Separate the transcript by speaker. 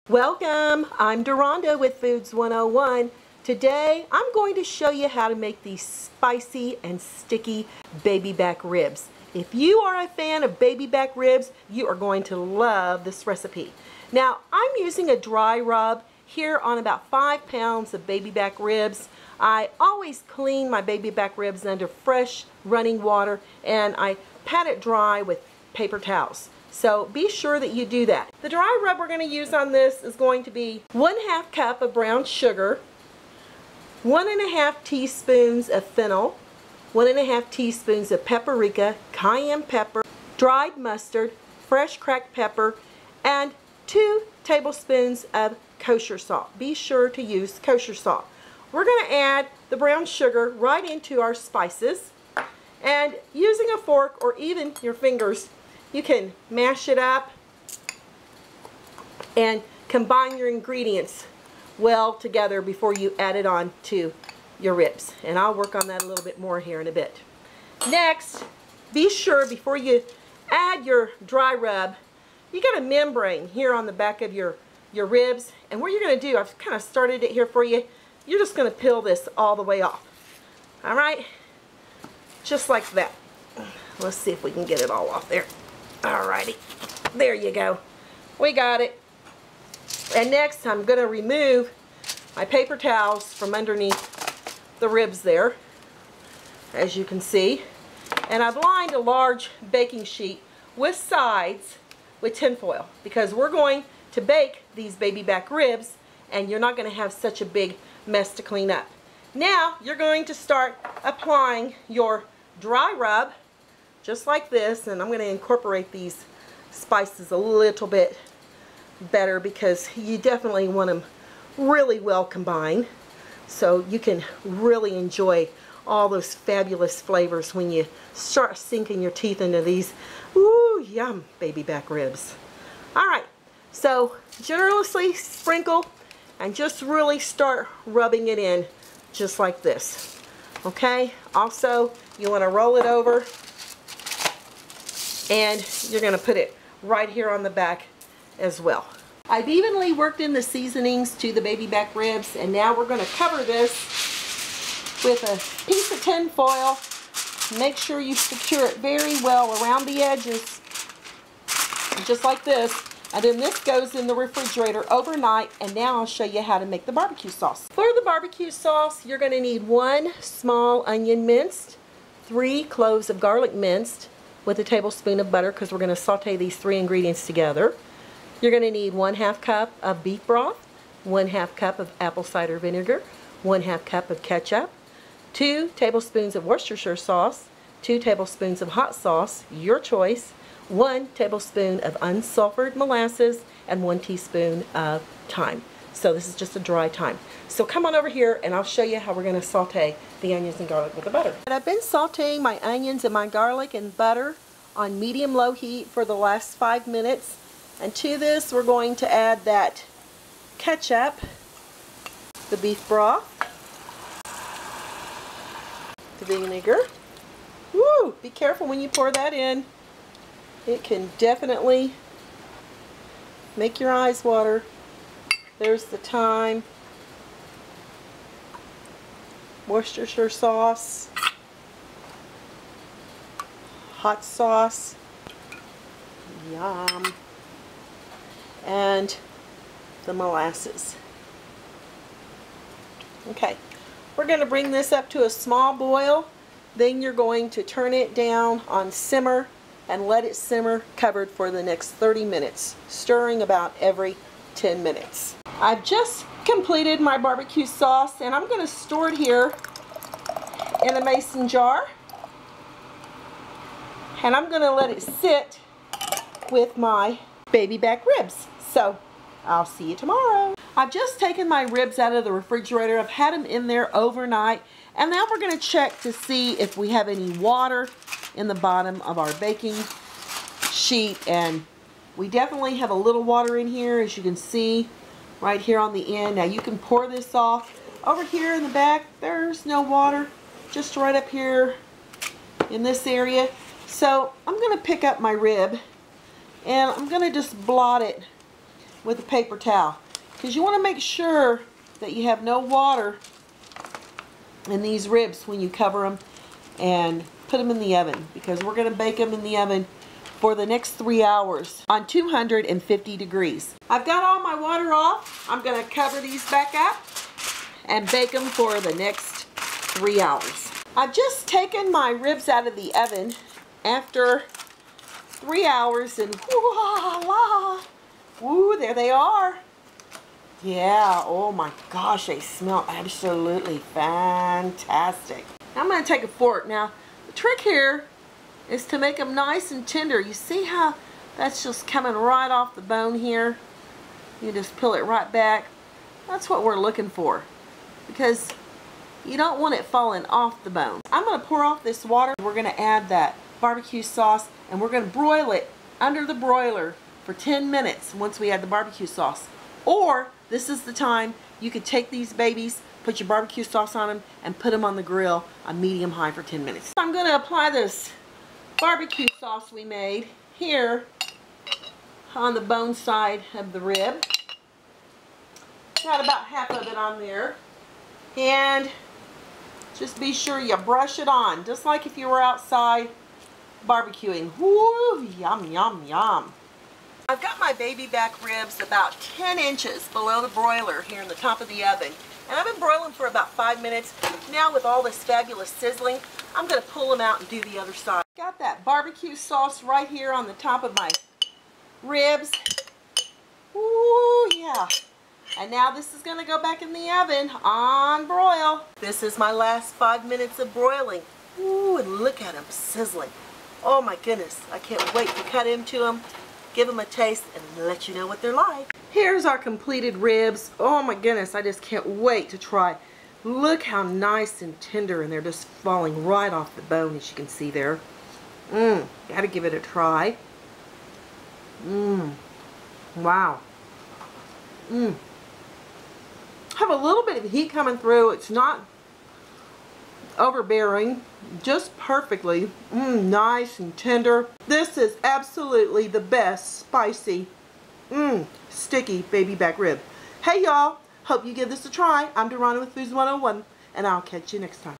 Speaker 1: Welcome, I'm Doronda with Foods 101. Today I'm going to show you how to make these spicy and sticky baby back ribs. If you are a fan of baby back ribs, you are going to love this recipe. Now I'm using a dry rub here on about 5 pounds of baby back ribs. I always clean my baby back ribs under fresh running water and I pat it dry with paper towels. So be sure that you do that. The dry rub we're going to use on this is going to be 1/2 cup of brown sugar, 1½ teaspoons of fennel, 1½ teaspoons of paprika, cayenne pepper, dried mustard, fresh cracked pepper, and 2 tablespoons of kosher salt. Be sure to use kosher salt. We're going to add the brown sugar right into our spices, and using a fork or even your fingers, you can mash it up and combine your ingredients well together before you add it on to your ribs. And I'll work on that a little bit more here in a bit. Next, be sure before you add your dry rub, you got a membrane here on the back of your ribs. And what you're going to do, I've kind of started it here for you, you're just going to peel this all the way off. Alright? Just like that. Let's see if we can get it all off there. Alrighty, there you go. We got it. And next I'm going to remove my paper towels from underneath the ribs there, as you can see. And I've lined a large baking sheet with sides with tin foil because we're going to bake these baby back ribs and you're not going to have such a big mess to clean up. Now you're going to start applying your dry rub just like this, and I'm going to incorporate these spices a little bit better because you definitely want them really well combined so you can really enjoy all those fabulous flavors when you start sinking your teeth into these yum baby back ribs. Alright, so generously sprinkle and just really start rubbing it in just like this. Okay, also you want to roll it over and you're going to put it right here on the back as well. I've evenly worked in the seasonings to the baby back ribs, and now we're going to cover this with a piece of tin foil. Make sure you secure it very well around the edges, just like this. And then this goes in the refrigerator overnight, and now I'll show you how to make the barbecue sauce. For the barbecue sauce, you're going to need 1 small onion minced, 3 cloves of garlic minced, with a tablespoon of butter because we're going to saute these 3 ingredients together. You're going to need 1/2 cup of beef broth, 1/2 cup of apple cider vinegar, 1/2 cup of ketchup, 2 tablespoons of Worcestershire sauce, 2 tablespoons of hot sauce, your choice, 1 tablespoon of unsulfured molasses, and 1 teaspoon of thyme. So this is just a dry thyme. So come on over here and I'll show you how we're going to saute the onions and garlic with the butter. And I've been sauteing my onions and my garlic and butter on medium-low heat for the last 5 minutes. And to this we're going to add that ketchup, the beef broth, the vinegar. Woo! Be careful when you pour that in. It can definitely make your eyes water. There's the thyme, Worcestershire sauce, hot sauce, yum, and the molasses. Okay, we're going to bring this up to a small boil. Then you're going to turn it down on simmer and let it simmer covered for the next 30 minutes, stirring about every 10 minutes. I've just completed my barbecue sauce and I'm going to store it here in a mason jar, and I'm going to let it sit with my baby back ribs. So I'll see you tomorrow. I've just taken my ribs out of the refrigerator. I've had them in there overnight, and now we're going to check to see if we have any water in the bottom of our baking sheet, and we definitely have a little water in here, as you can see right here on the end. Now you can pour this off. Over here in the back, there's no water, just right up here in this area. So I'm going to pick up my rib and I'm going to just blot it with a paper towel, because you want to make sure that you have no water in these ribs when you cover them and put them in the oven, because we're going to bake them in the oven for the next 3 hours on 250 degrees. I've got all my water off. I'm going to cover these back up and bake them for the next 3 hours. I've just taken my ribs out of the oven after 3 hours, and voila! Woo, there they are. Yeah, oh my gosh, they smell absolutely fantastic. I'm going to take a fork. Now, the trick here is to make them nice and tender. You see how that's just coming right off the bone here? You just pull it right back. That's what we're looking for, because you don't want it falling off the bone. I'm going to pour off this water. We're going to add that barbecue sauce, and we're going to broil it under the broiler for 10 minutes once we add the barbecue sauce. Or this is the time you could take these babies, put your barbecue sauce on them, and put them on the grill on medium high for 10 minutes. I'm going to apply this barbecue sauce we made here on the bone side of the rib. Got about half of it on there. And just be sure you brush it on, just like if you were outside barbecuing. Woo, yum, yum, yum. I've got my baby back ribs about 10 inches below the broiler here in the top of the oven. And I've been broiling for about 5 minutes. Now with all this fabulous sizzling, I'm going to pull them out and do the other side. Got that barbecue sauce right here on the top of my ribs. Ooh, yeah. And now this is going to go back in the oven on broil. This is my last 5 minutes of broiling. Ooh, and look at them sizzling. Oh my goodness, I can't wait to cut into them, give them a taste, and let you know what they're like. Here's our completed ribs. Oh my goodness, I just can't wait to try. Look how nice and tender, and they're just falling right off the bone, as you can see there. Gotta give it a try. Wow. Have a little bit of heat coming through. It's not overbearing, just perfectly nice and tender. This is absolutely the best spicy sticky baby back rib. Hey y'all, hope you give this a try. I'm Dorana with Foods 101, and I'll catch you next time.